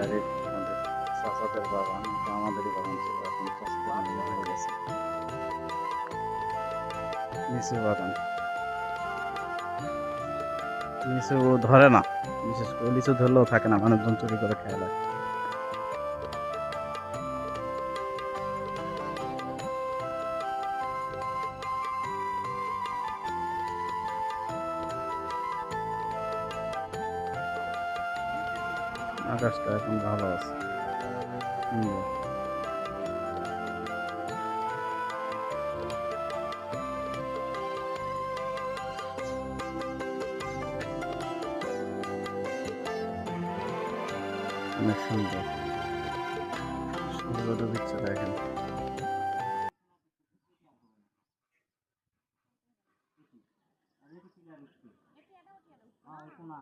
বাড়ির আমাদের চাচাদের বাগান, তো আমাদেরই বাগান ছিল, এখন চাচাদের নিয়ে হয়ে গেছে লিচু বাগান। লিচু ধরে না, বিশেষ করে লিচু ধরলেও থাকে না, মানুষজন চুরি করে খেয়ে নেয়। আকাশটা এখন ভালো আছে, সুন্দর। অনেক সুন্দর, সূর্য ডুবিচ্ছে দেখেন।